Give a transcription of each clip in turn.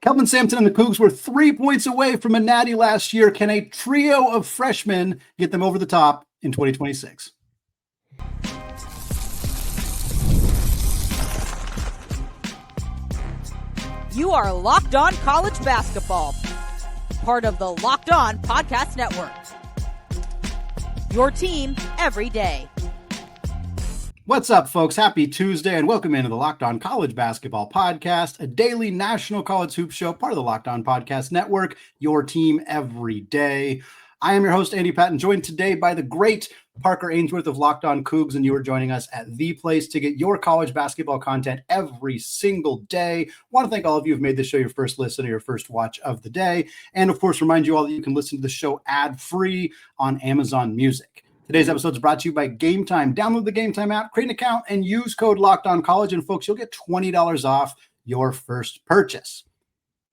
Kelvin Sampson and the Coogs were 3 points away from a natty last year. Can a trio of freshmen get them over the top in 2026? You are Locked On College Basketball, part of the Locked On Podcast Network. Your team every day. What's up, folks? Happy Tuesday, and welcome into the Locked On College Basketball Podcast, a daily national college hoop show, part of the Locked On Podcast Network, your team every day. I am your host, Andy Patton, joined today by the great Parker Ainsworth of Locked On Coogs, and you are joining us at the place to get your college basketball content every single day. I want to thank all of you who have made this show your first listen or your first watch of the day, and of course, remind you all that you can listen to the show ad-free on Amazon Music. Today's episode is brought to you by Game Time. Download the Game Time app, create an account, and use code LOCKEDONCollege, and folks, you'll get $20 off your first purchase.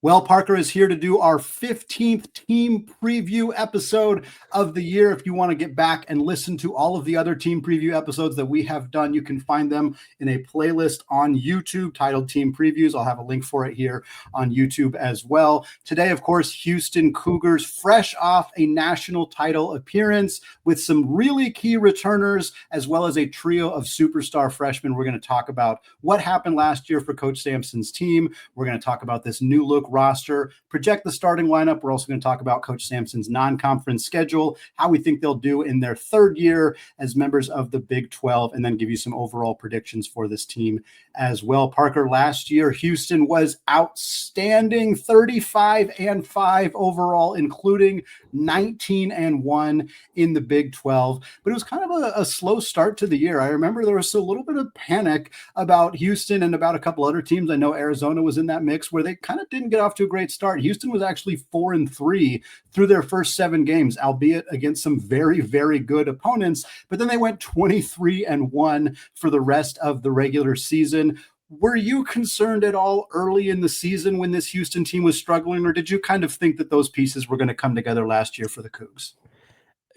Well, Parker is here to do our 15th team preview episode of the year. If you want to get back and listen to all of the other team preview episodes that we have done, you can find them in a playlist on YouTube titled Team Previews. I'll have a link for it here on YouTube as well. Today, of course, Houston Cougars, fresh off a national title appearance with some really key returners, as well as a trio of superstar freshmen. We're going to talk about what happened last year for Coach Sampson's team. We're going to talk about this new look roster, project the starting lineup. We're also going to talk about Coach Sampson's non-conference schedule, how we think they'll do in their third year as members of the Big 12, and then give you some overall predictions for this team as well. Parker, last year, Houston was outstanding, 35-5 overall, including 19-1 in the Big 12. But it was kind of a slow start to the year. I remember there was a little bit of panic about Houston and about a couple other teams. I know Arizona was in that mix where they kind of didn't get off to a great start. Houston was actually 4-3 through their first 7 games, albeit against some very, very good opponents. But then they went 23-1 for the rest of the regular season. Were you concerned at all early in the season when this Houston team was struggling, or did you kind of think that those pieces were going to come together last year for the Cougs?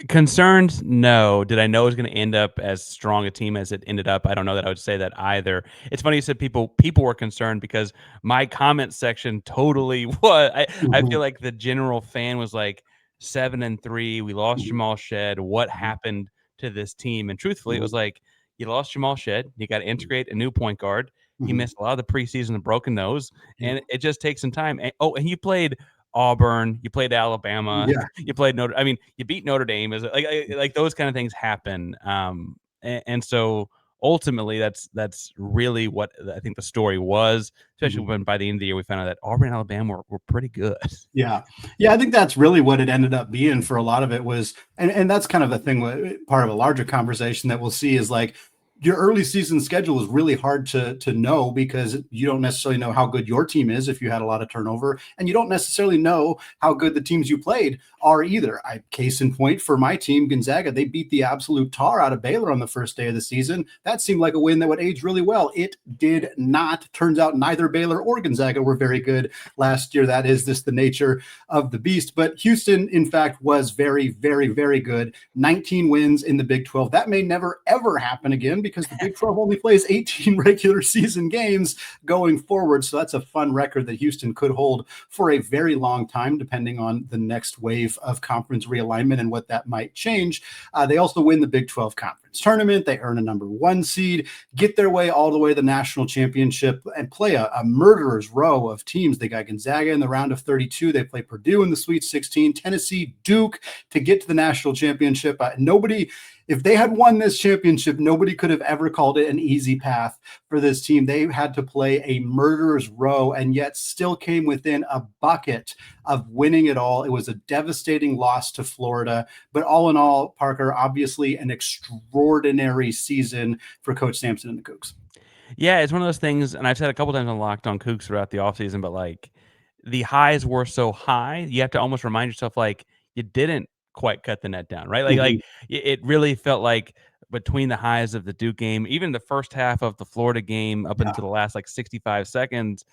Concerned? No. Did I know it was going to end up as strong a team as it ended up? I don't know that I would say that either. It's funny you said people were concerned, because my comment section totally was. I feel like the general fan was like 7-3. We lost Jamal Shead. What happened to this team? And truthfully, it was like, you lost Jamal Shead. You got to integrate a new point guard. He missed a lot of the preseason, a broken nose, and it just takes some time. And you played Auburn, you played Alabama, you played you beat Notre Dame. Is like those kind of things happen. And so ultimately that's really what I think the story was, especially when by the end of the year we found out that Auburn and Alabama were pretty good. Yeah. I think that's really what it ended up being for a lot of it was, and that's kind of a thing, part of a larger conversation that we'll see is like, your early season schedule is really hard to know, because you don't necessarily know how good your team is if you had a lot of turnover, and you don't necessarily know how good the teams you played are either. Case in point for my team, Gonzaga, they beat the absolute tar out of Baylor on the first day of the season. That seemed like a win that would age really well. It did not. Turns out neither Baylor or Gonzaga were very good last year. That is just the nature of the beast. But Houston, in fact, was very, very, very good. 19 wins in the Big 12. That may never, ever happen again, because the Big 12 only plays 18 regular season games going forward. So that's a fun record that Houston could hold for a very long time, depending on the next wave of conference realignment and what that might change. They also win the Big 12 conference tournament. They earn a number 1 seed, get their way all the way to the national championship, and play a murderer's row of teams. They got Gonzaga in the round of 32. They play Purdue in the Sweet 16, Tennessee, Duke to get to the national championship. If they had won this championship, nobody could have ever called it an easy path for this team. They had to play a murderer's row and yet still came within a bucket of winning it all. It was a devastating loss to Florida. But all in all, Parker, obviously an extraordinary season for Coach Sampson and the Cougs. Yeah, it's one of those things, and I've said a couple times on Locked On Coogs throughout the offseason, but like the highs were so high, you have to almost remind yourself like you didn't quite cut the net down, right? Like it really felt like between the highs of the Duke game, even the first half of the Florida game up until the last like 65 seconds,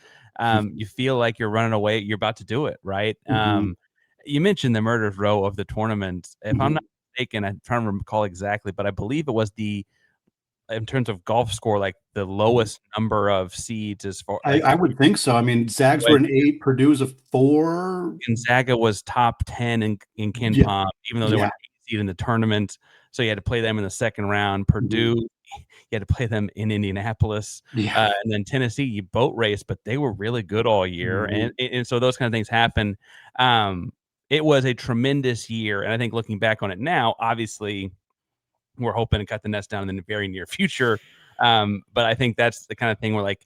you feel like you're running away. You're about to do it, right? You mentioned the murderer's row of the tournament. If I'm not mistaken, I'm trying to recall exactly, but I believe it was the in terms of golf score, like the lowest number of seeds as far. I would think so. I mean, Zags were an 8, Purdue's a 4. Gonzaga was top 10 in Ken Yeah. Pom, even though they were an 8 seed in the tournament. So you had to play them in the second round. Purdue, you had to play them in Indianapolis. Yeah. And then Tennessee, you boat race, but they were really good all year. And so those kind of things happen. It was a tremendous year. And I think looking back on it now, obviously, we're hoping to cut the nest down in the very near future. But I think that's the kind of thing where, like,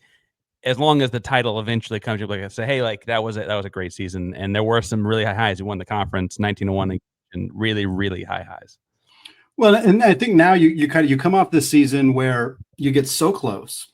as long as the title eventually comes, you'll like I say, hey, like that was a great season, and there were some really high highs. We won the conference 19-1 and really, really high highs. Well, and I think now you come off this season where you get so close,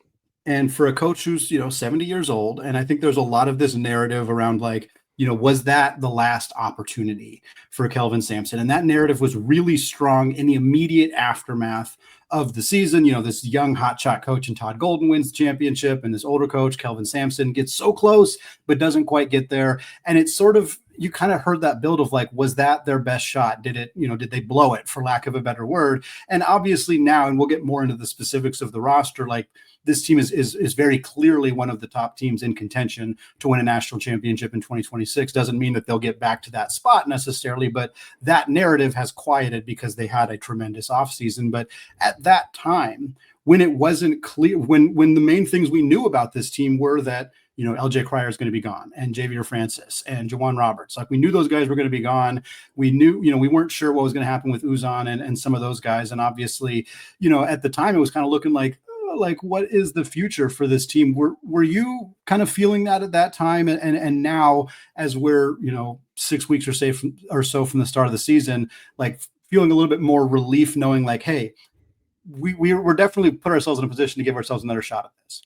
and for a coach who's 70 years old, and I think there's a lot of this narrative around like, was that the last opportunity for Kelvin Sampson? And that narrative was really strong in the immediate aftermath of the season. This young hotshot coach and Todd Golden wins the championship, and this older coach, Kelvin Sampson, gets so close, but doesn't quite get there. And it's sort of, you kind of heard that build of like, was that their best shot? Did they blow it, for lack of a better word? And obviously now, and we'll get more into the specifics of the roster, like this team is very clearly one of the top teams in contention to win a national championship in 2026. Doesn't mean that they'll get back to that spot necessarily, but that narrative has quieted because they had a tremendous offseason. But at that time, when it wasn't clear, when the main things we knew about this team were that, LJ Cryer is going to be gone, and Javier Francis and Juwan Roberts. Like, we knew those guys were going to be gone. We knew, we weren't sure what was going to happen with Uzon and some of those guys. And obviously, at the time it was kind of looking like what is the future for this team? Were you kind of feeling that at that time? And now, as we're, 6 weeks or so from the start of the season, like feeling a little bit more relief, knowing like, hey, we're definitely put ourselves in a position to give ourselves another shot at this.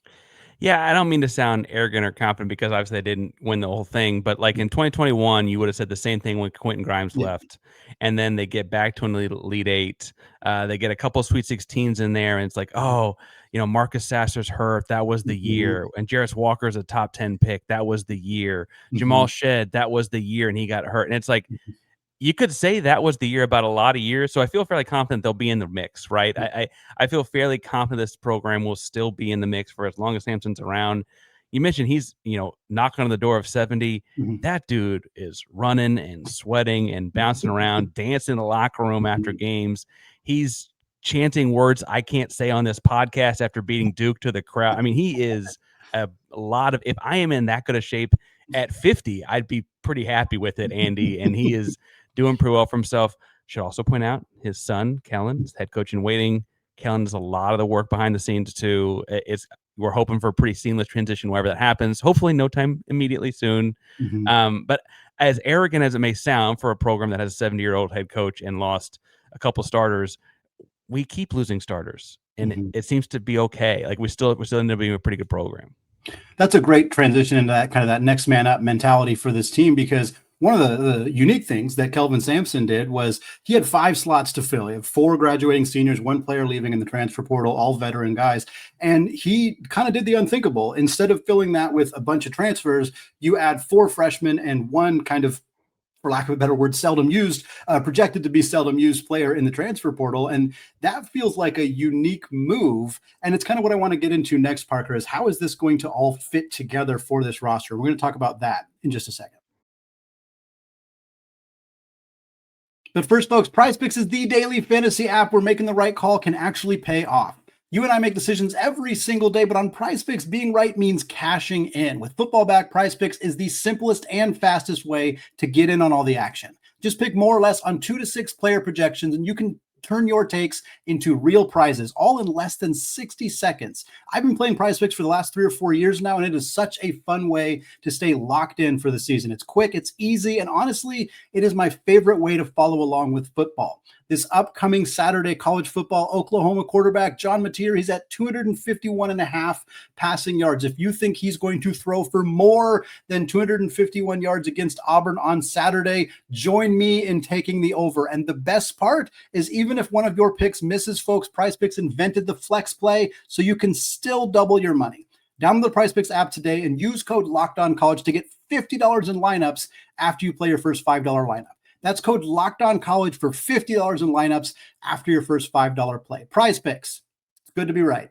Yeah, I don't mean to sound arrogant or confident because obviously they didn't win the whole thing, but like in 2021, you would have said the same thing when Quentin Grimes left, and then they get back to an Elite Eight. They get a couple of Sweet 16s in there, and it's like, oh, Marcus Sasser's hurt. That was the year. And Jarris Walker's a top 10 pick. That was the year. Jamal Shed, that was the year, and he got hurt. And it's like, you could say that was the year about a lot of years. So I feel fairly confident they'll be in the mix, right? I feel fairly confident this program will still be in the mix for as long as Sampson's around. You mentioned he's, knocking on the door of 70. That dude is running and sweating and bouncing around, dancing in the locker room after games. He's chanting words I can't say on this podcast after beating Duke to the crowd. I mean, he is a lot of, if I am in that good of shape at 50, I'd be pretty happy with it, Andy. And he is doing pretty well for himself. Should also point out his son, Kellen, is head coach in waiting. Kellen does a lot of the work behind the scenes too. We're hoping for a pretty seamless transition wherever that happens. Hopefully no time immediately soon. But as arrogant as it may sound for a program that has a 70-year-old head coach and lost a couple starters, we keep losing starters, and it seems to be okay. Like we still end up being a pretty good program. That's a great transition into that kind of that next man up mentality for this team, because one of the unique things that Kelvin Sampson did was he had 5 slots to fill. He had 4 graduating seniors, 1 player leaving in the transfer portal, all veteran guys. And he kind of did the unthinkable. Instead of filling that with a bunch of transfers, you add 4 freshmen and 1 kind of, for lack of a better word, projected to be seldom used player in the transfer portal. And that feels like a unique move. And it's kind of what I want to get into next, Parker, is how is this going to all fit together for this roster? We're going to talk about that in just a second. But first, folks, PrizePicks is the daily fantasy app where making the right call can actually pay off. You and I make decisions every single day, but on PrizePicks, being right means cashing in. With football back, PrizePicks is the simplest and fastest way to get in on all the action. Just pick more or less on 2 to 6 player projections, and you can turn your takes into real prizes, all in less than 60 seconds. I've been playing PrizePicks for the last 3 or 4 years now, and it is such a fun way to stay locked in for the season. It's quick, it's easy, and honestly, it is my favorite way to follow along with football. This upcoming Saturday college football, Oklahoma quarterback John Mateer, he's at 251.5 passing yards. If you think he's going to throw for more than 251 yards against Auburn on Saturday, join me in taking the over. And the best part is, even if one of your picks misses, folks, PrizePicks invented the flex play, so you can still double your money. Download the PrizePicks app today and use code LOCKEDONCollege to get $50 in lineups after you play your first $5 lineup. That's code LOCKEDONCollege for $50 in lineups after your first $5 play. PrizePicks, it's Good to be right.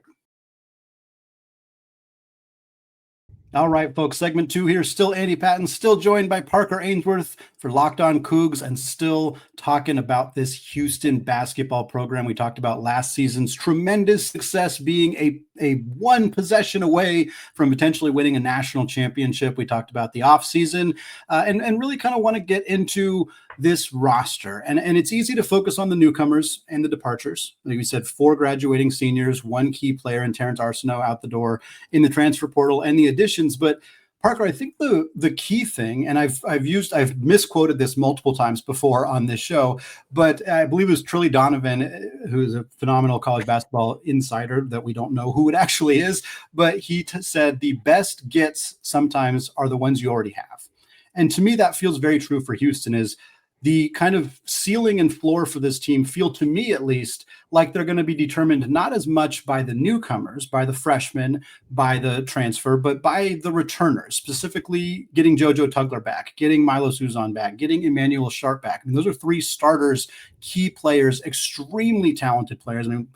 All right, folks, segment 2 here. Still Andy Patton, still joined by Parker Ainsworth for Locked On Coogs, and still talking about this Houston basketball program. We talked about last season's tremendous success, being a one possession away from potentially winning a national championship. We talked about the offseason and really kind of want to get into this roster. And it's easy to focus on the newcomers and the departures. Like we said, 4 graduating seniors, 1 key player in Terrence Arsenault out the door in the transfer portal, and the additions. But Parker, I think the key thing, and I've misquoted this multiple times before on this show, but I believe it was Trilly Donovan, who is a phenomenal college basketball insider that we don't know who it actually is, but he said the best gets sometimes are the ones you already have. And to me, that feels very true for Houston. Is the kind of ceiling and floor for this team feel, to me at least, like they're going to be determined not as much by the newcomers, by the freshmen, by the transfer, but by the returners, specifically getting Jojo Tugler back, getting Milos Uzon back, getting Emmanuel Sharp back. I mean, those are 3 starters, key players, extremely talented players. I mean,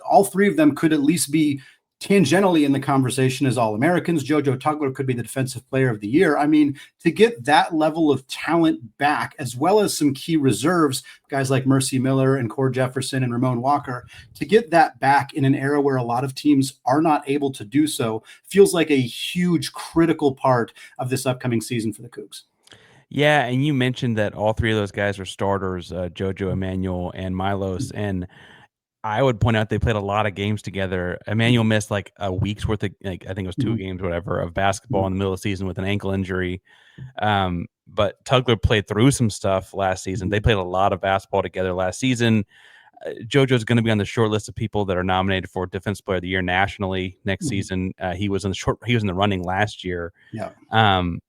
all 3 of them could at least be tangentially in the conversation as All-Americans. Jojo Tugler could be the Defensive Player of the Year. I mean, to get that level of talent back, as well as some key reserves, guys like Mercy Miller and Core Jefferson and Ramon Walker, to get that back in an era where a lot of teams are not able to do so, feels like a huge, critical part of this upcoming season for the Cougs. Yeah, and you mentioned that all 3 of those guys are starters, Jojo, Emmanuel, and Milos, and I would point out they played a lot of games together. Emmanuel missed like a week's worth of, like, I think it was 2 games, whatever, of basketball in the middle of the season with an ankle injury. But Tugler played through some stuff last season. They played a lot of basketball together last season. Jojo's going to be on the short list of people that are nominated for Defensive Player of the Year nationally next season. He was in the running last year. Yeah.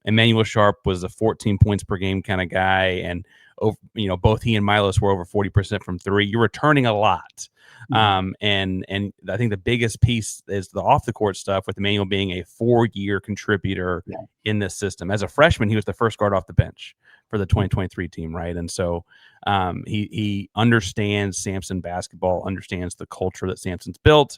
Emmanuel Sharp was a 14 points per game kind of guy, and both he and Milos were over 40% from 3. You're returning a lot. And I think the biggest piece is the off the court stuff, with Emmanuel being a 4-year contributor in this system. As a freshman, he was the first guard off the bench for the 2023 team, right? And so he understands Sampson basketball, understands the culture that Sampson's built.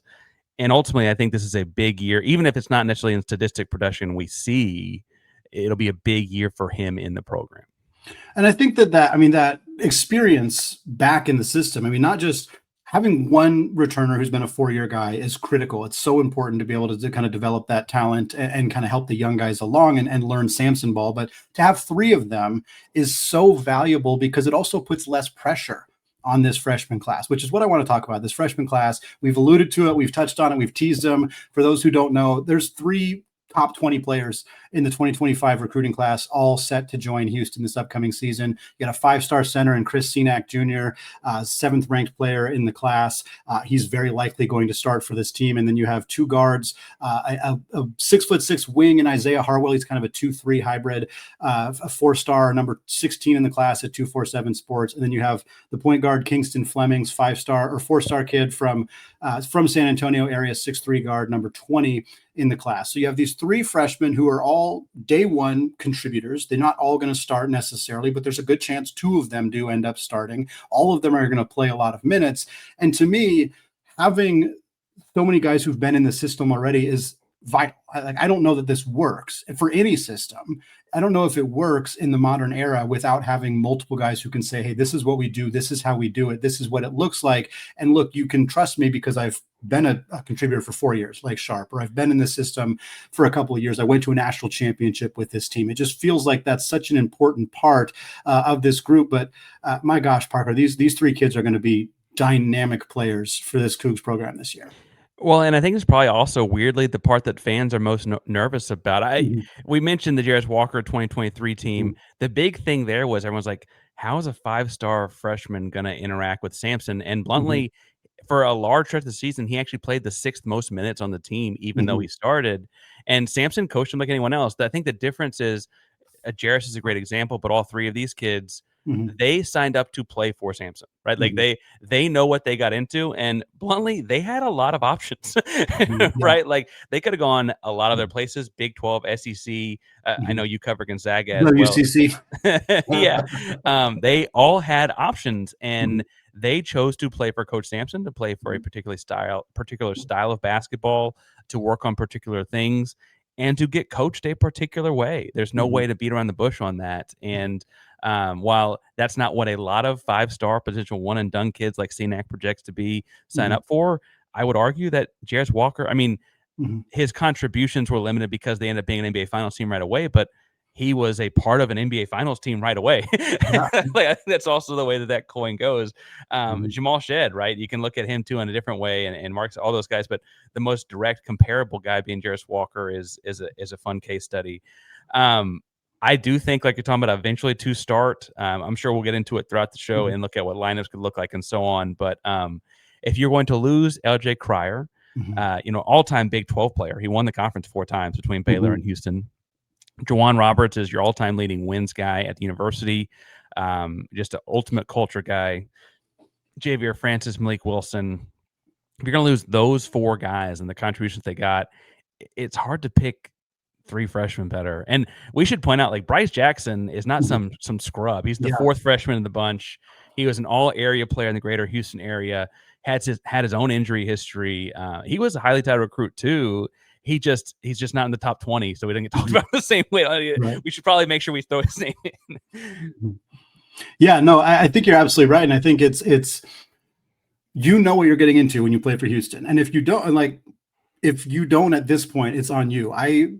And ultimately, I think this is a big year, even if it's not necessarily in statistic production we see, it'll be a big year for him in the program. And I think that experience back in the system, I mean, not just having one returner who's been a 4-year guy is critical. It's so important to be able to kind of develop that talent and kind of help the young guys along and learn Sampson ball. But to have 3 of them is so valuable because it also puts less pressure on this freshman class, which is what I want to talk about. This freshman class, we've alluded to it, we've touched on it, we've teased them. For those who don't know, there's 3 top 20 players in the 2025 recruiting class, all set to join Houston this upcoming season. You got a 5-star center in Chris Cenac Jr., 7th ranked player in the class. He's very likely going to start for this team. And then you have 2 guards, a 6'6" wing in Isiah Hartwell. He's kind of a 2-3 hybrid, a 4-star, number 16 in the class at 247 Sports. And then you have the point guard Kingston Flemings, 5-star or 4-star kid from San Antonio area, 6'3 guard, number 20 in the class. So you have these 3 freshmen who are all day one contributors. They're not all going to start necessarily, but there's a good chance 2 of them do end up starting. All of them are going to play a lot of minutes. And to me, having so many guys who've been in the system already is vital. I don't know that this works for any system. I don't know if it works in the modern era without having multiple guys who can say, hey, this is what we do. This is how we do it. This is what it looks like. And look, you can trust me because I've been a contributor for 4 years, like Sharp, or I've been in the system for a couple of years. I went to a national championship with this team. It just feels like that's such an important part of this group. But my gosh, Parker, these 3 kids are going to be dynamic players for this Cougs program this year. Well, and I think it's probably also weirdly the part that fans are most nervous about. We mentioned the Jarris Walker 2023 team. The big thing there was everyone's like, how is a 5-star freshman going to interact with Sampson? And bluntly, for a large stretch of the season, he actually played the 6th most minutes on the team, even though he started. And Sampson coached him like anyone else. I think the difference is Jarris is a great example, but all 3 of these kids, they signed up to play for Sampson, right? Like they know what they got into, and bluntly, they had a lot of options, right? Like they could have gone a lot of other places, Big 12, SEC. I know you cover Gonzaga as well. UCC. Yeah. They all had options, and they chose to play for Coach Sampson, to play for a particular style of basketball, to work on particular things, and to get coached a particular way. There's no way to beat around the bush on that. And while that's not what a lot of 5-star potential one and done kids like Cenac projects to be sign up for, I would argue that Jarris Walker, I mean, his contributions were limited because they ended up being an NBA Finals team right away, but he was a part of an NBA Finals team right away. Like, that's also the way that coin goes. Jamal Shed, right? You can look at him too in a different way, and Mark's, all those guys, but the most direct comparable guy being Jarris Walker is a fun case study. I do think, like you're talking about, eventually to start. I'm sure we'll get into it throughout the show and look at what lineups could look like and so on. But if you're going to lose LJ Cryer, all-time Big 12 player, he won the conference 4 times between Baylor and Houston. Juwan Roberts is your all-time leading wins guy at the university. Just an ultimate culture guy. Javier Francis, Malik Wilson. If you're going to lose those 4 guys and the contributions they got, it's hard to pick 3 freshmen better. And we should point out, like, Bryce Jackson is not some scrub. He's the 4th freshman in the bunch. He was an all-area player in the greater Houston area, had his own injury history. He was a highly touted recruit too. He's just not in the top 20, so we didn't get talked about the same way. Right. We should probably make sure we throw his name in. Yeah, no, I think you're absolutely right. And I think it's what you're getting into when you play for Houston. And if you don't at this point, it's on you. I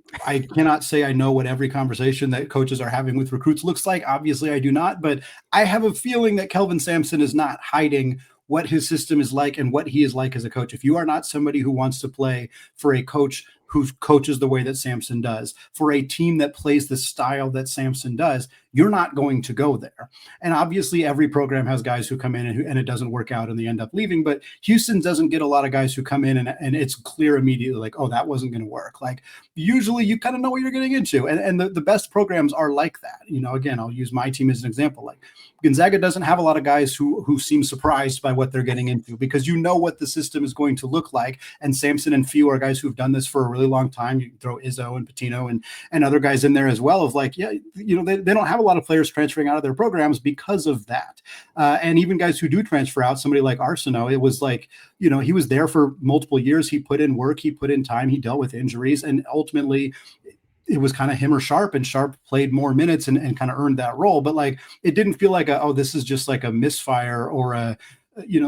cannot say I know what every conversation that coaches are having with recruits looks like. Obviously, I do not. But I have a feeling that Kelvin Sampson is not hiding what his system is like and what he is like as a coach. If you are not somebody who wants to play for a coach who coaches the way that Sampson does, for a team that plays the style that Sampson does, you're not going to go there. And obviously every program has guys who come in and it doesn't work out and they end up leaving, but Houston doesn't get a lot of guys who come in and it's clear immediately, like, oh, that wasn't going to work. Like, usually you kind of know what you're getting into. And the best programs are like that. Again, I'll use my team as an example. Like, Gonzaga doesn't have a lot of guys who seem surprised by what they're getting into, because you know what the system is going to look like. And Sampson and Few are guys who've done this for a really long time. You can throw Izzo and Patino and other guys in there as well, of like, they don't have a lot of players transferring out of their programs because of that. And even guys who do transfer out, somebody like Arsenault, it was like, he was there for multiple years. He put in work, he put in time, he dealt with injuries, and ultimately it was kind of him or Sharp, and Sharp played more minutes and kind of earned that role. But like, it didn't feel like this is just like a misfire or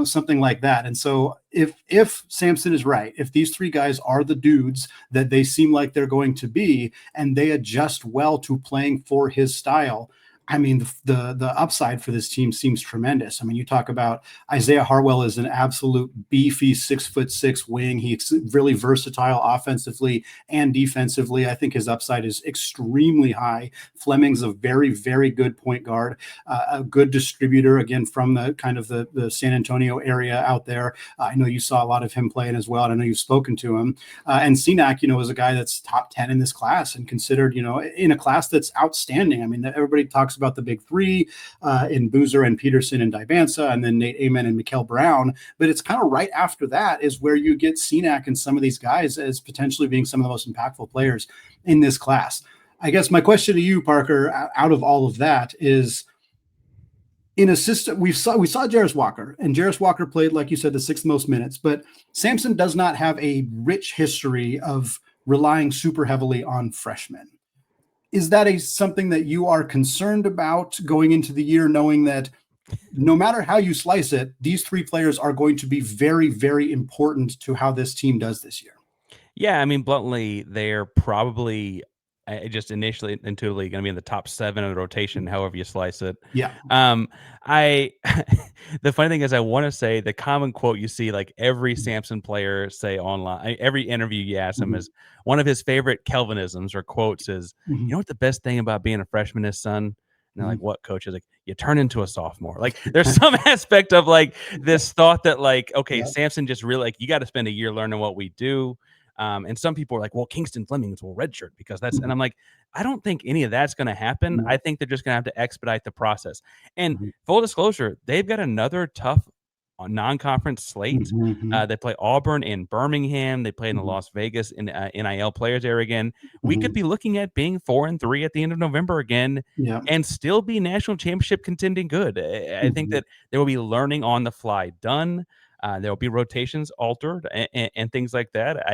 something like that. And so if Sampson is right, if these 3 guys are the dudes that they seem like they're going to be, and they adjust well to playing for his style, I mean, the upside for this team seems tremendous. I mean, you talk about Isiah Hartwell is an absolute beefy 6'6" wing. He's really versatile offensively and defensively. I think his upside is extremely high. Fleming's a very, very good point guard, a good distributor, again, from the kind of the San Antonio area out there. I know you saw a lot of him playing as well, and I know you've spoken to him. And Cenac, is a guy that's top 10 in this class and considered, in a class that's outstanding. I mean, everybody talks about the big 3 in Boozer and Peterson and Dibansa, and then Nate Amen and Mikael Brown. But it's kind of right after that is where you get Cenac and some of these guys as potentially being some of the most impactful players in this class. I guess my question to you, Parker, out of all of that is, in a system, we saw Jarris Walker, and Jarris Walker played, like you said, the 6th most minutes, but Sampson does not have a rich history of relying super heavily on freshmen. Is that something that you are concerned about going into the year, knowing that no matter how you slice it, these 3 players are going to be very, very important to how this team does this year? Yeah, I mean, bluntly, they're probably just intuitively going to be in the top 7 of the rotation, however you slice it. Yeah. The funny thing is, I want to say the common quote you see like every Sampson player say online, every interview you ask him, is one of his favorite Kelvinisms or quotes is, you know what the best thing about being a freshman is, son? And they're like, what, coach? Is like, you turn into a sophomore. Like, there's some aspect of like this thought that like, okay, Sampson just really, like, you got to spend a year learning what we do. And some people are like, well, Kingston Flemings will redshirt because that's, and I'm like, I don't think any of that's going to happen. I think they're just going to have to expedite the process. And full disclosure, they've got another tough non-conference slate. Mm-hmm. They play Auburn in Birmingham. They play in the Mm-hmm. Las Vegas in NIL Players Area again. We Mm-hmm. could be looking at being 4-3 at the end of November again, Yeah. and still be national championship contending good. I think Mm-hmm. that there will be learning on the fly done. There will be rotations altered and things like that.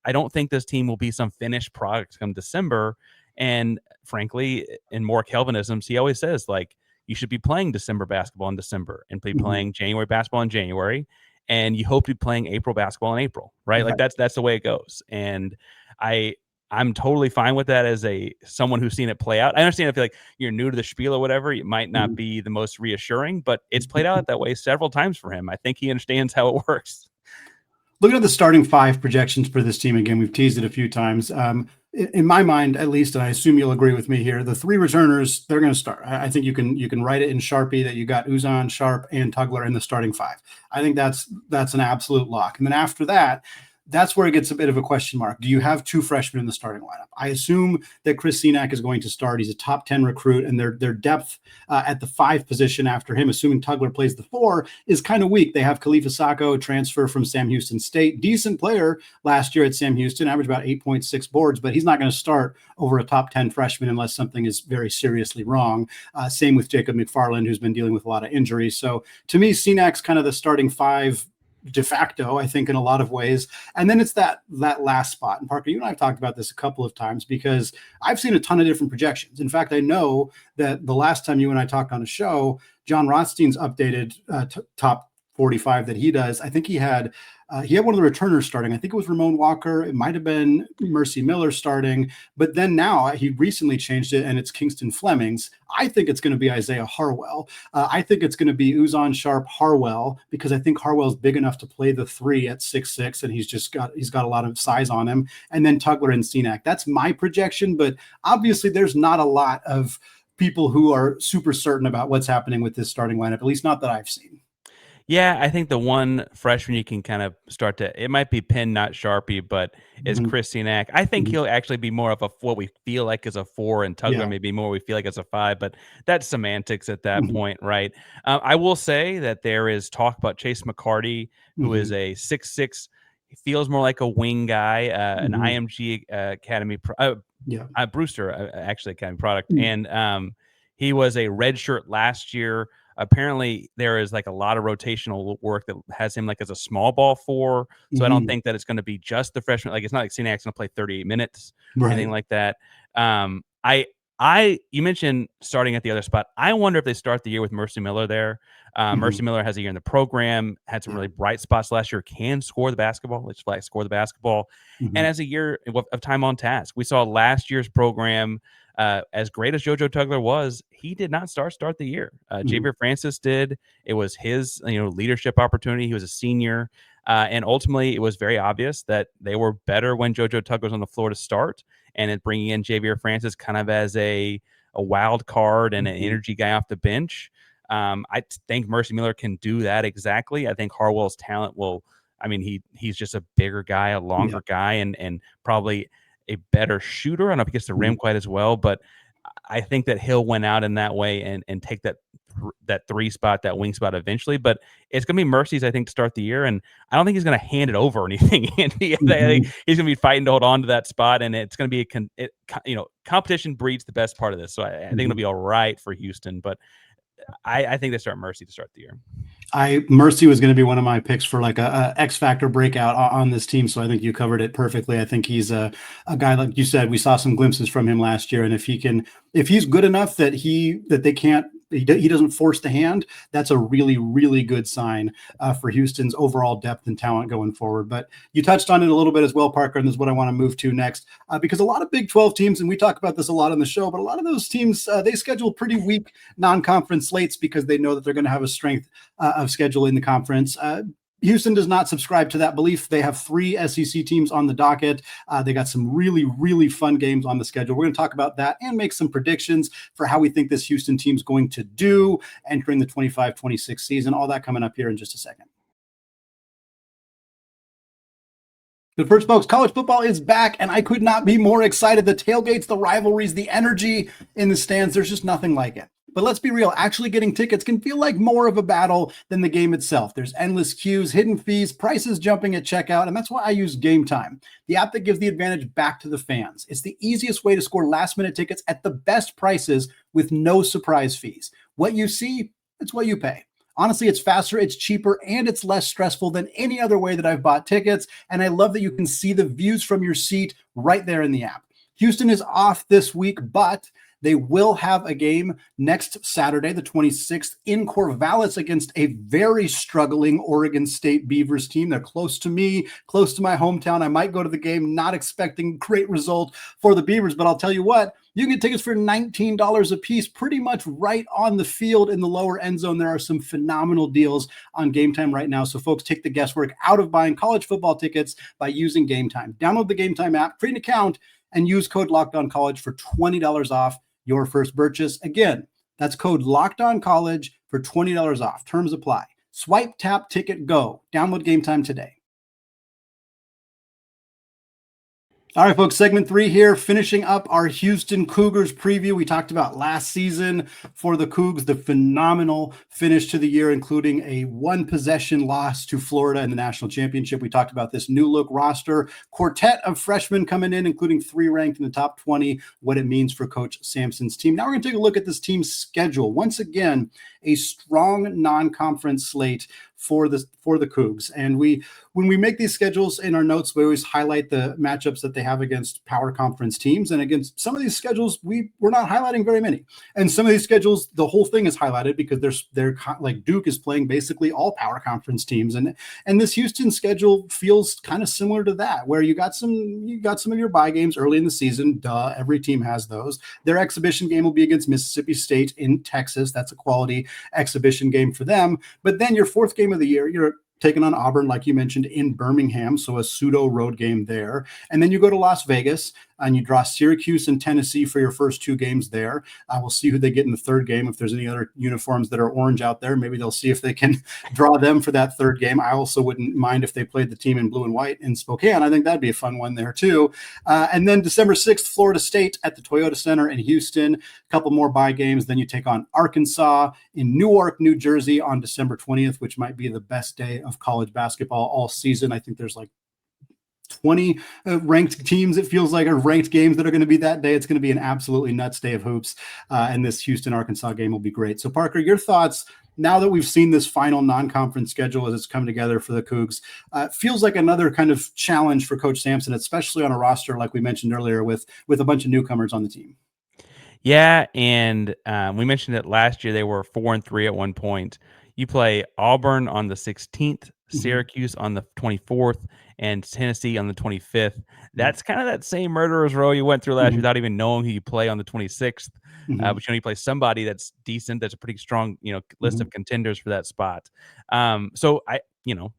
I don't think this team will be some finished product come December. And frankly, in more Kelvinisms, he always says, like, you should be playing December basketball in December and be Mm-hmm. playing January basketball in January. And you hope to be playing April basketball in April, right? Like Right. that's the way it goes. And I'm totally fine with that as someone who's seen it play out. I understand if like you're new to the spiel or whatever, it might not be the most reassuring, but it's played out that way several times for him. I think he understands how it works. Looking at the starting five projections for this team, again, we've teased it a few times. In my mind, at least, and I assume you'll agree with me here, the three returners, they're going to start. I think you can write it in Sharpie that you got Uzon, Sharp, and Tugler in the starting five. I think that's an absolute lock. And then after that, that's where it gets a bit of a question mark. Do you have two freshmen in the starting lineup? I assume that Chris Cenac is going to start. He's a top 10 recruit, and their depth at the 5 position after him, assuming Tugler plays the 4, is kind of weak. They have Khalifa Sacco, transfer from Sam Houston State, decent player last year at Sam Houston, averaged about 8.6 boards, but he's not going to start over a top 10 freshman unless something is very seriously wrong. Same with Jacob McFarland, who's been dealing with a lot of injuries. So to me, Cenac's kind of the starting 5 de facto, I think, in a lot of ways. And then it's that last spot. And Parker, you and I have talked about this a couple of times because I've seen a ton of different projections. In fact, I know that the last time you and I talked on a show, John Rothstein's updated top 45 that he does, I think he had one of the returners starting. I think it was Ramon Walker. It might have been Mercy Miller starting. But then now he recently changed it, and it's Kingston Flemings. I think it's going to be Isiah Hartwell. I think it's going to be Uzon, Sharp, Hartwell, because I think Hartwell's big enough to play the 3 at 6'6", and he's got a lot of size on him. And then Tugler and Cenac. That's my projection, but obviously there's not a lot of people who are super certain about what's happening with this starting lineup, at least not that I've seen. Yeah, I think the one freshman you can kind of start to, it might be Penn, not Sharpie, but is Chris Cenac. I think he'll actually be more of what we feel like is a 4, and Tugler maybe more we feel like is a 5, but that's semantics at that point, right? I will say that there is talk about Chase McCarty, who is a 6'6", he feels more like a wing guy, an IMG Academy, Brewster actually Academy product, and he was a redshirt last year. Apparently there is like a lot of rotational work that has him like as a small ball 4. So I don't think that it's going to be just the freshman. Like it's not like Cenac's going to play 38 minutes or anything like that. You mentioned starting at the other spot. I wonder if they start the year with Mercy Miller there. Mercy Miller has a year in the program, had some really bright spots last year, can score the basketball. Let's flag score the basketball. And as a year of time on task, we saw last year's program, as great as Jojo Tugler was, he did not start the year. Javier Francis did. It was his leadership opportunity. He was a senior. And ultimately, it was very obvious that they were better when Jojo Tugler was on the floor to start. And it bringing in Javier Francis kind of as a wild card and an energy guy off the bench. I think Mercy Miller can do that exactly. I think Hartwell's talent he's just a bigger guy, a longer guy, and probably a better shooter. I don't know if he gets the rim quite as well, but I think that he'll win out in that way and take that 3 spot, that wing spot eventually. But it's going to be Mercy's, I think, to start the year, and I don't think he's going to hand it over or anything. I think he's going to be fighting to hold on to that spot, and it's going to be competition breeds the best part of this. So I think it'll be all right for Houston, but I think they start Mercy to start the year. Mercy was going to be one of my picks for like a X Factor breakout on this team. So I think you covered it perfectly. I think he's a guy, like you said, we saw some glimpses from him last year. And if he's good enough that he doesn't force the hand, that's a really, really good sign for Houston's overall depth and talent going forward. But you touched on it a little bit as well, Parker, and this is what I want to move to next, because a lot of Big 12 teams, and we talk about this a lot on the show, but a lot of those teams, they schedule pretty weak non-conference slates because they know that they're going to have a strength of schedule in the conference. Houston does not subscribe to that belief. They have 3 SEC teams on the docket. They got some really, really fun games on the schedule. We're going to talk about that and make some predictions for how we think this Houston team's going to do entering the 25-26 season. All that coming up here in just a second. But first, folks, college football is back, and I could not be more excited. The tailgates, the rivalries, the energy in the stands, there's just nothing like it. But let's be real, actually getting tickets can feel like more of a battle than the game itself. There's endless queues, hidden fees, prices jumping at checkout, and that's why I use Game Time, the app that gives the advantage back to the fans. It's the easiest way to score last-minute tickets at the best prices with no surprise fees. What you see, it's what you pay. Honestly, it's faster, it's cheaper, and it's less stressful than any other way that I've bought tickets, and I love that you can see the views from your seat right there in the app. Houston is off this week, but they will have a game next Saturday, the 26th, in Corvallis against a very struggling Oregon State Beavers team. They're close to me, close to my hometown. I might go to the game, not expecting great result for the Beavers, but I'll tell you what, you can get tickets for $19 a piece, pretty much right on the field in the lower end zone. There are some phenomenal deals on Game Time right now, so folks, take the guesswork out of buying college football tickets by using Game Time. Download the Game Time app, create an account, and use code LOCKEDONCollege for $20 off your first purchase. Again, that's code LOCKEDONCollege for $20 off. Terms apply. Swipe, tap, ticket, go. Download Game Time today. All right, folks, segment 3 here, finishing up our Houston Cougars preview. We talked about last season for the Cougs, the phenomenal finish to the year, including a one-possession loss to Florida in the national championship. We talked about this new-look roster, quartet of freshmen coming in, including 3 ranked in the top 20, what it means for Coach Sampson's team. Now we're going to take a look at this team's schedule. Once again, a strong non-conference slate for the Cougs. And when we make these schedules in our notes, we always highlight the matchups that they have against power conference teams. And against some of these schedules, we're not highlighting very many. And some of these schedules, the whole thing is highlighted because they're like Duke is playing basically all power conference teams. And this Houston schedule feels kind of similar to that, where you got some of your bye games early in the season. Duh, every team has those. Their exhibition game will be against Mississippi State in Texas. That's a quality exhibition game for them. But then your fourth game of the year, you're taking on Auburn, like you mentioned, in Birmingham, so a pseudo road game there. And then you go to Las Vegas and you draw Syracuse and Tennessee for your first 2 games there. We'll see who they get in the third game. If there's any other uniforms that are orange out there, maybe they'll see if they can draw them for that third game. I also wouldn't mind if they played the team in blue and white in Spokane. I think that'd be a fun one there too. And then December 6th, Florida State at the Toyota Center in Houston. A couple more bye games. Then you take on Arkansas in Newark, New Jersey on December 20th, which might be the best day of college basketball all season. I think there's like 20 ranked teams, it feels like, are ranked games that are going to be that day. It's going to be an absolutely nuts day of hoops, and this Houston-Arkansas game will be great. So, Parker, your thoughts now that we've seen this final non-conference schedule as it's come together for the Cougs? Feels like another kind of challenge for Coach Sampson, especially on a roster like we mentioned earlier with a bunch of newcomers on the team. Yeah, and we mentioned it last year. They were 4-3 at one point. You play Auburn on the 16th, Syracuse on the 24th, and Tennessee on the 25th. That's kind of that same murderer's row you went through last year without even knowing who you play on the 26th. But you play somebody that's decent, that's a pretty strong, list of contenders for that spot. So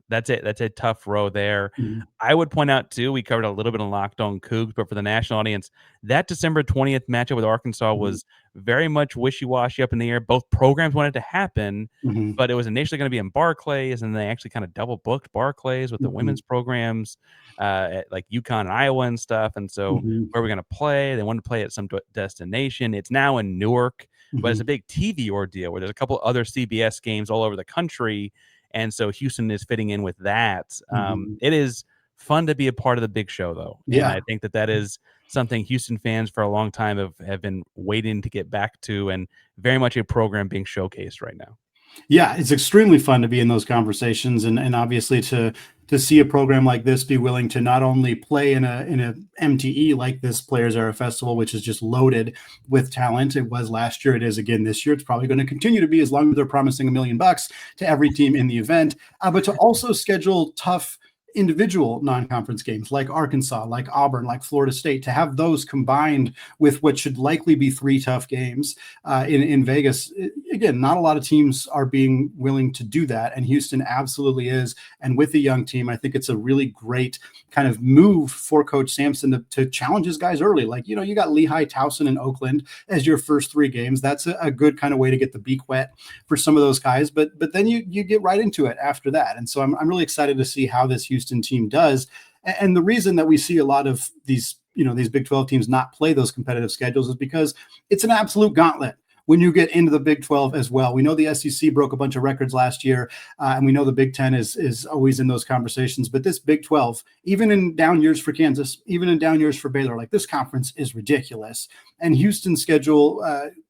that's it. That's a tough row there. I would point out too, we covered a little bit on Locked On Cougs, but for the national audience, that December 20th matchup with Arkansas was very much wishy-washy, up in the air. Both programs wanted to happen, but it was initially going to be in Barclays, and they actually kind of double booked Barclays with the women's programs at like UConn and Iowa and stuff. And so where we're going to play, they wanted to play at some destination. It's now in Newark, but it's a big TV ordeal where there's a couple other CBS games all over the country. And so Houston is fitting in with that. It is fun to be a part of the big show, though. Yeah. And I think that is something Houston fans for a long time have been waiting to get back to, and very much a program being showcased right now. Yeah, it's extremely fun to be in those conversations, and obviously to see a program like this be willing to not only play in a MTE like this Players Era Festival, which is just loaded with talent. It was last year, it is again this year. It's probably going to continue to be as long as they're promising $1 million to every team in the event, but to also schedule tough individual non-conference games like Arkansas, like Auburn, like Florida State, to have those combined with what should likely be 3 tough games in Vegas. Again, not a lot of teams are being willing to do that, and Houston absolutely is. And with the young team, I think it's a really great kind of move for Coach Sampson to challenge his guys early. Like, you got Lehigh, Towson, and Oakland as your first 3 games. That's a good kind of way to get the beak wet for some of those guys. But then you get right into it after that. And so I'm really excited to see how this Houston team does. And the reason that we see a lot of these Big 12 teams not play those competitive schedules is because it's an absolute gauntlet when you get into the Big 12 as well. We know the SEC broke a bunch of records last year, and we know the Big 10 is always in those conversations. But this Big 12, even in down years for Kansas, even in down years for Baylor, like this conference is ridiculous. And Houston's schedule,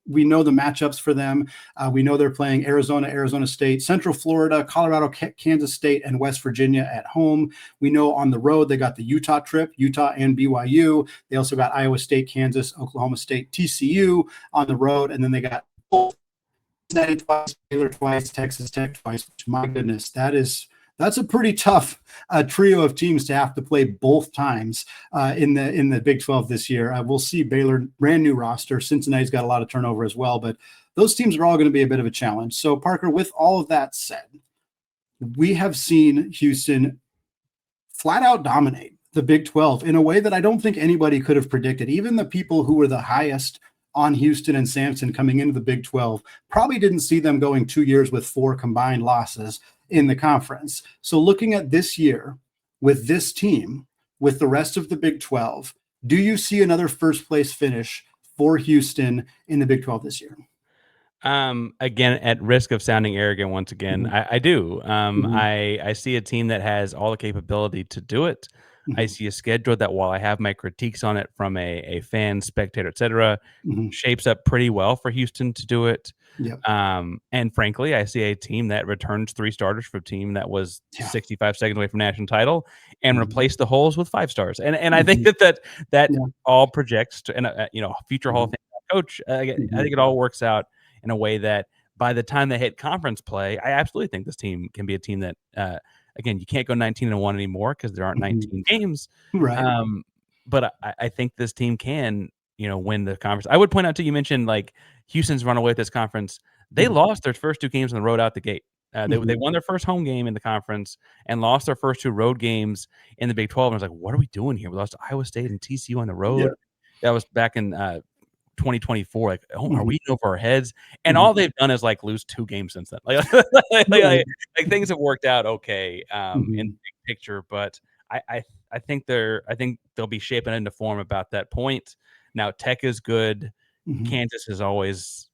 we know the matchups for them. We know they're playing Arizona, Arizona State, Central Florida, Colorado, Kansas State, and West Virginia at home. We know on the road they got the Utah trip, Utah and BYU. They also got Iowa State, Kansas, Oklahoma State, TCU on the road, and then they got Cincinnati twice, Baylor twice, Texas Tech twice. Which, my goodness, that's a pretty tough trio of teams to have to play both times in the Big 12 this year. We'll see Baylor, brand new roster. Cincinnati's got a lot of turnover as well, but those teams are all going to be a bit of a challenge. So, Parker, with all of that said, we have seen Houston flat out dominate the Big 12 in a way that I don't think anybody could have predicted. Even the people who were the highest on Houston and Sampson coming into the Big 12 probably didn't see them going 2 years with 4 combined losses in the conference. So looking at this year with this team, with the rest of the Big 12, do you see another first place finish for Houston in the Big 12 this year? Again, at risk of sounding arrogant once again, I do. I see a team that has all the capability to do it. I see a schedule that, while I have my critiques on it from a fan, spectator, etc., shapes up pretty well for Houston to do it. Yep. And frankly, I see a team that returns 3 starters for a team that was 65 seconds away from national title and replace the holes with 5 stars. And I think that all projects to, and future Hall of Fame coach. I think it all works out in a way that by the time they hit conference play, I absolutely think this team can be a team that, again, you can't go 19-1 anymore because there aren't 19 games. Right. But I think this team can, win the conference. I would point out, too, you mentioned like Houston's run away with this conference. They lost their first 2 games on the road out the gate. They won their first home game in the conference and lost their first 2 road games in the Big 12. And I was like, what are we doing here? We lost to Iowa State and TCU on the road. Yeah. That was back in 2024. Like, are we over our heads? And all they've done is like lose 2 games since then. Like things have worked out okay in the big picture, but I think they'll be shaping into form about that point. Now Tech is good. Kansas has always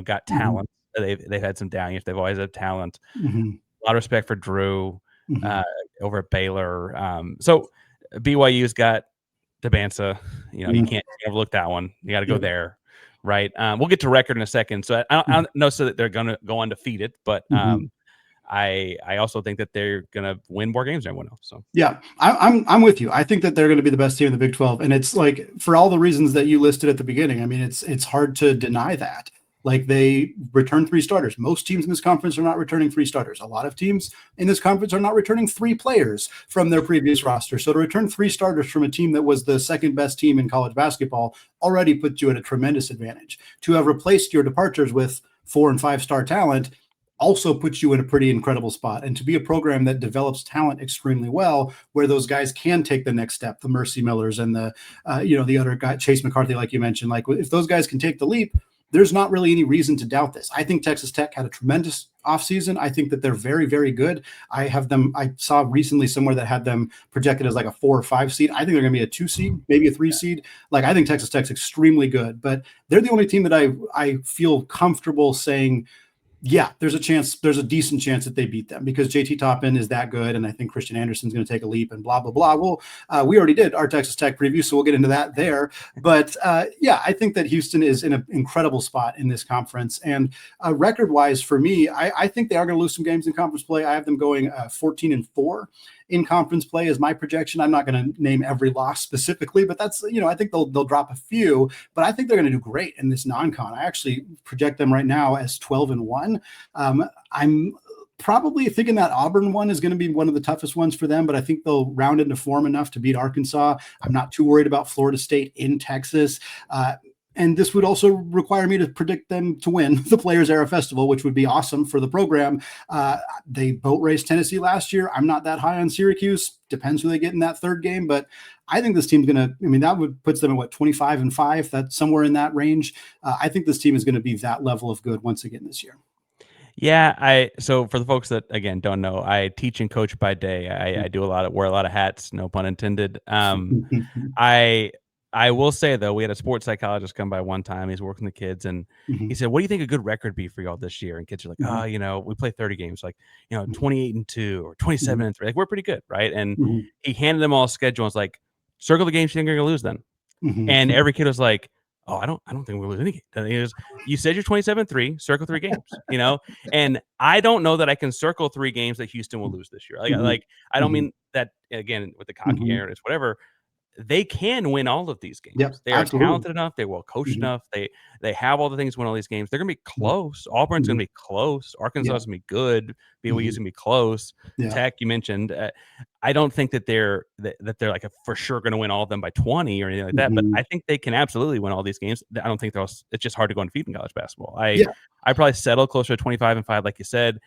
got talent. They've had some down years. They've always had talent. A lot of respect for Drew over at Baylor. So BYU's got Dabansa. You can't overlook that one. You got to go there, right? We'll get to record in a second. So I don't know that they're going to go undefeated, but I also think that they're going to win more games than everyone else. So yeah, I'm with you. I think that they're going to be the best team in the Big 12, and it's like for all the reasons that you listed at the beginning. I mean, it's hard to deny that. Like, they return 3 starters. Most teams in this conference are not returning 3 starters. A lot of teams in this conference are not returning 3 players from their previous roster. So to return 3 starters from a team that was the second best team in college basketball already puts you at a tremendous advantage. To have replaced your departures with 4- and 5-star talent also puts you in a pretty incredible spot. And to be a program that develops talent extremely well, where those guys can take the next step, the Mercy Millers and the other guy, Chase McCarthy, like you mentioned, like if those guys can take the leap, there's not really any reason to doubt this. I think Texas Tech had a tremendous offseason. I think that they're very, very good. I saw recently somewhere that had them projected as like a 4 or 5 seed. I think they're going to be a 2 seed, maybe a 3 seed. Like, I think Texas Tech's extremely good, but they're the only team that I feel comfortable saying, yeah, there's a decent chance that they beat them because JT Toppin is that good. And I think Christian Anderson's going to take a leap and blah, blah, blah. Well, we already did our Texas Tech preview, so we'll get into that there. But yeah, I think that Houston is in an incredible spot in this conference. And record wise for me, I think they are going to lose some games in conference play. I have them going 14-4 in conference play is my projection. I'm not going to name every loss specifically, but that's, I think they'll drop a few, but I think they're going to do great in this non-con. I actually project them right now as 12-1. I'm probably thinking that Auburn one is going to be one of the toughest ones for them, but I think they'll round into form enough to beat Arkansas. I'm not too worried about Florida State in Texas. And this would also require me to predict them to win the Players Era Festival, which would be awesome for the program. They boat raced Tennessee last year. I'm not that high on Syracuse. Depends who they get in that third game. But I think this team's going to, that puts them at 25-5. That's somewhere in that range. I think this team is going to be that level of good once again this year. Yeah, so for the folks that, again, don't know, I teach and coach by day. I do wear a lot of hats, no pun intended. I will say, though, we had a sports psychologist come by one time. He's working the kids, and he said, "What do you think a good record be for y'all this year?" And kids are like, "Oh, we play 30 games, like 28-2 or 27-3. Like we're pretty good, right?" And he handed them all a schedule. And was like, "Circle the games you think you're gonna lose then." And every kid was like, "Oh, I don't think we'll lose any game." And he goes, "You said you're 27-3. Circle 3 games." And I don't know that I can circle 3 games that Houston will lose this year. Like I don't mean that again with the cocky arrogance, whatever. They can win all of these games. Yep, They are absolutely. talented enough. They're well coached enough. They have all the things to win all these games. They're going to be close. Auburn's going to be close. Arkansas is going to be good. BYU's going to be close. Yeah. Tech, you mentioned. I don't think that they're like for sure going to win all of them by 20 or anything like that. But I think they can absolutely win all these games. I don't think it's just hard to go undefeated in college basketball. I probably settle closer to 25-5, like you said.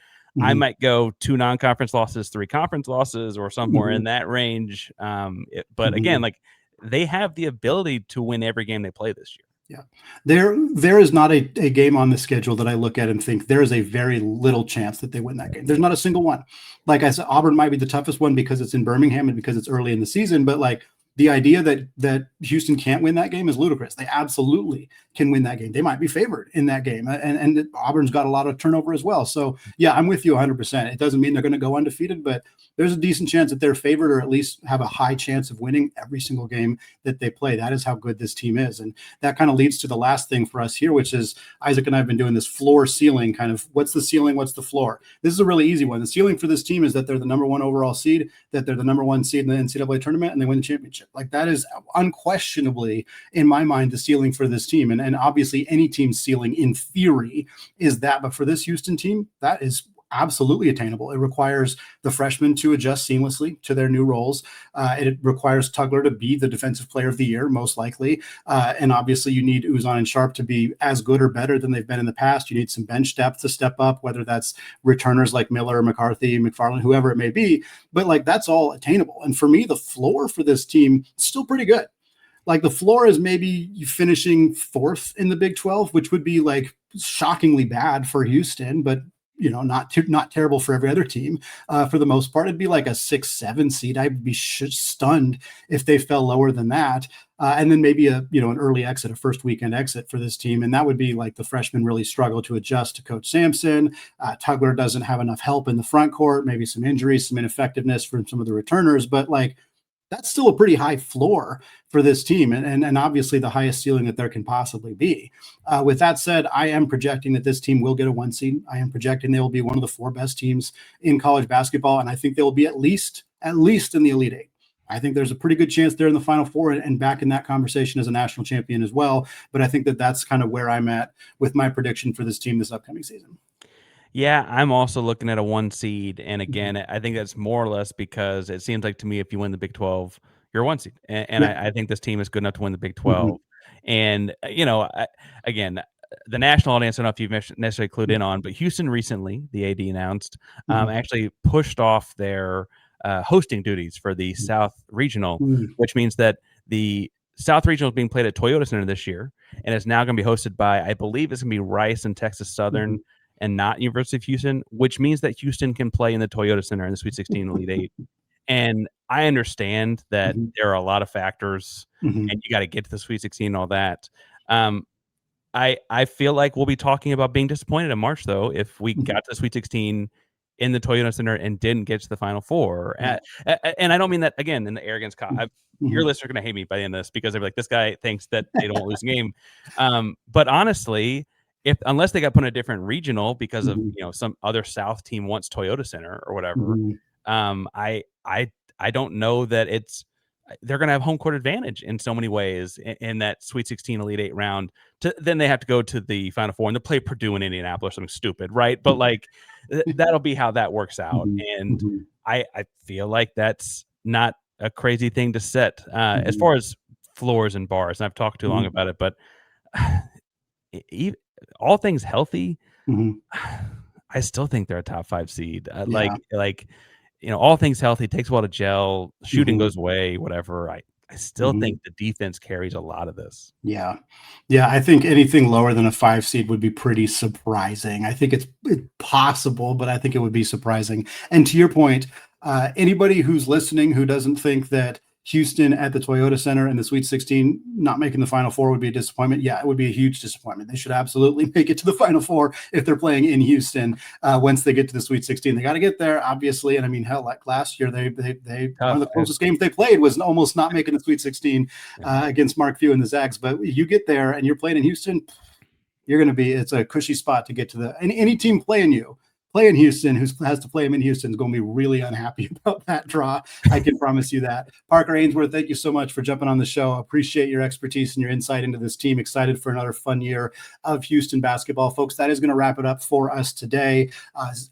I might go 2 non-conference losses, 3 conference losses, or somewhere in that range. But again, like they have the ability to win every game they play this year. Yeah, there is not a game on the schedule that I look at and think there is a very little chance that they win that game. There's not a single one. Like I said, Auburn might be the toughest one because it's in Birmingham and because it's early in the season. But like the idea that Houston can't win that game is ludicrous. They absolutely can win that game. They might be favored in that game. And Auburn's got a lot of turnover as well. So, yeah, I'm with you 100%. It doesn't mean they're going to go undefeated, but there's a decent chance that they're favored or at least have a high chance of winning every single game that they play. That is how good this team is. And that kind of leads to the last thing for us here, which is Isaac and I have been doing this floor ceiling kind of what's the ceiling, what's the floor. This is a really easy one. The ceiling for this team is that they're the number 1 overall seed, that they're the number 1 seed in the NCAA tournament, and they win the championship. Like that is unquestionably, in my mind, the ceiling for this team. And obviously any team's ceiling in theory is that. But for this Houston team, that is absolutely attainable. It requires the freshmen to adjust seamlessly to their new roles. It requires Tugler to be the defensive player of the year, most likely. And obviously you need Uzon and Sharp to be as good or better than they've been in the past. You need some bench depth to step up, whether that's returners like Miller, McCarthy, McFarland, whoever it may be. But like that's all attainable. And for me, the floor for this team is still pretty good. Like the floor is maybe finishing 4th in the Big 12, which would be like shockingly bad for Houston, but not terrible for every other team. For the most part, it'd be like a 6-7 seed. I'd be stunned if they fell lower than that. And then maybe an early exit, a first weekend exit for this team. And that would be like the freshmen really struggle to adjust to Coach Sampson. Tugler doesn't have enough help in the front court, maybe some injuries, some ineffectiveness from some of the returners, but like, that's still a pretty high floor for this team and obviously the highest ceiling that there can possibly be. With that said, I am projecting that this team will get a 1 seed. I am projecting they will be one of the 4 best teams in college basketball, and I think they will be at least in the Elite 8. I think there's a pretty good chance they're in the Final Four and back in that conversation as a national champion as well. But I think that that's kind of where I'm at with my prediction for this team this upcoming season. Yeah, I'm also looking at a 1 seed. And again, I think that's more or less because it seems like to me, if you win the Big 12, you're a 1 seed. And I think this team is good enough to win the Big 12. And, again, the national audience, I don't know if you've necessarily clued in on, but Houston recently, the AD announced, actually pushed off their hosting duties for the South Regional, which means that the South Regional is being played at Toyota Center this year, and it's now going to be hosted by, I believe it's going to be Rice and Texas Southern, and not University of Houston, which means that Houston can play in the Toyota Center in the Sweet 16 Elite 8. And I understand that there are a lot of factors, and you got to get to the Sweet 16 and all that. I feel like we'll be talking about being disappointed in March, though, if we got to the Sweet 16 in the Toyota Center and didn't get to the Final Four. And I don't mean that, again, in the arrogance. Your listeners are going to hate me by the end of this because they're like, this guy thinks that they don't lose a game. But honestly, unless they got put in a different regional because of some other South team wants Toyota Center or whatever, I don't know that they're going to have home court advantage in so many ways in that Sweet 16 Elite 8 round. Then they have to go to the Final Four and they'll play Purdue in Indianapolis, something stupid, right? But like that'll be how that works out, and I feel like that's not a crazy thing to set as far as floors and bars. And I've talked too long about it, but all things healthy, I still think they're a top 5 seed. All things healthy, takes a while to gel, shooting goes away, whatever. I still think the defense carries a lot of this. Yeah. I think anything lower than a 5 seed would be pretty surprising. I think it's possible, but I think it would be surprising. And to your point, anybody who's listening who doesn't think that Houston at the Toyota Center in the Sweet 16, not making the Final Four would be a disappointment. Yeah, it would be a huge disappointment. They should absolutely make it to the Final Four if they're playing in Houston once they get to the Sweet 16. They got to get there, obviously. And I mean, hell, like last year, they one of the closest games they played was almost not making the Sweet 16 against Mark Few and the Zags. But you get there and you're playing in Houston, you're going to be, it's a cushy spot to get to the, any team playing Houston, who has to play him in Houston, is going to be really unhappy about that draw. I can promise you that. Parker Ainsworth, thank you so much for jumping on the show. Appreciate your expertise and your insight into this team. Excited for another fun year of Houston basketball. Folks, that is going to wrap it up for us today.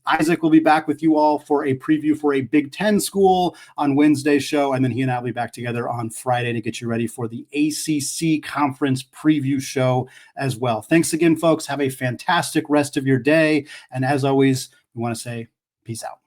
Isaac will be back with you all for a preview for a Big Ten school on Wednesday's show, and then he and I will be back together on Friday to get you ready for the ACC Conference preview show as well. Thanks again, folks. Have a fantastic rest of your day. And as always, we want to say peace out.